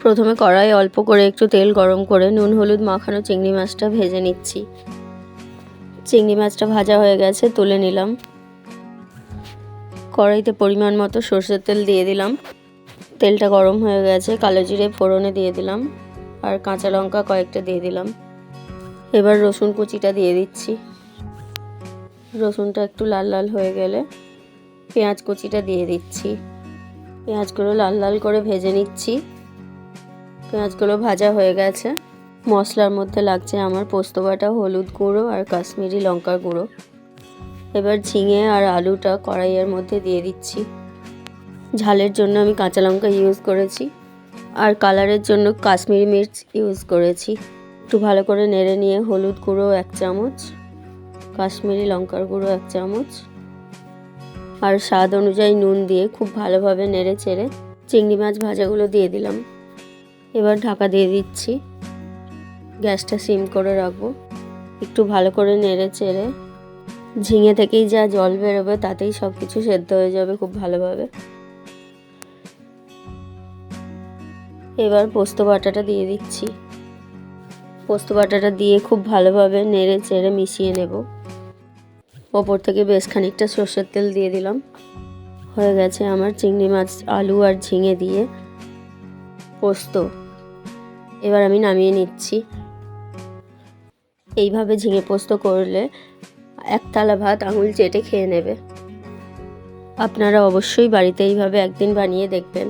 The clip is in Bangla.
প্রথমে কড়াই অল্প করে একটু তেল গরম করে নুন হলুদ মাখানো চিংড়ি মাছটা ভেজে নিচ্ছি। চিংড়ি মাছটা ভাজা হয়ে গেছে, তুলে নিলাম। কড়াইতে পরিমাণ মতো সরষের তেল দিয়ে দিলাম। তেলটা গরম হয়ে গেছে, কালো জিরে ফোড়নে দিয়ে দিলাম আর কাঁচা লঙ্কা কয়েকটা দিয়ে দিলাম। এবার রসুন কুচিটা দিয়ে দিচ্ছি। রসুনটা একটু লাল লাল হয়ে গেলে পেঁয়াজ কুচিটা দিয়ে দিচ্ছি। পেঁয়াজগুলো লাল লাল করে ভেজে নিচ্ছি। পেঁয়াজগুলো ভাজা হয়ে গেছে। মশলার মধ্যে লাগছে আমার পোস্ত বাটা, হলুদ গুঁড়ো আর কাশ্মীরি লঙ্কার গুঁড়ো। এবার ঝিঙে আর আলুটা কড়াইয়ের মধ্যে দিয়ে দিচ্ছি। ঝালের জন্য আমি কাঁচা লঙ্কা ইউজ করেছি আর কালারের জন্য কাশ্মীরি মির্চ ইউজ করেছি। একটু ভালো করে নেড়ে নিয়ে হলুদ গুঁড়ো 1 চামচ, কাশ্মীরি লঙ্কার গুঁড়ো 1 চামচ আর স্বাদ অনুযায়ী নুন দিয়ে খুব ভালোভাবে নেড়ে চেড়ে চিংড়ি মাছ ভাজাগুলো দিয়ে দিলাম। এবার ঢাকা দিয়ে দিচ্ছি। গ্যাসটা সিম করে রাখবো। একটু ভালো করে নেড়ে চেড়ে ঝিঙে থেকেই যা জল বেরোবে তাতেই সব কিছু সেদ্ধ হয়ে যাবে খুব ভালোভাবে। এবার পোস্ত বাটাটা দিয়ে দিচ্ছি। পোস্ত বাটাটা দিয়ে খুব ভালোভাবে নেড়ে চেড়ে মিশিয়ে নেব। ওপর থেকে বেশ খানিকটা সর্ষের তেল দিয়ে দিলাম। হয়ে গেছে আমার চিংড়ি মাছ, আলু আর ঝিঙে দিয়ে পোস্ত। এবার আমি নামিয়ে নিচ্ছি। এইভাবে ঝিঙে পোস্ত করলে এক থালা ভাত আঙুল চেটে খেয়ে নেবে। আপনারা অবশ্যই বাড়িতে এইভাবে একদিন বানিয়ে দেখবেন।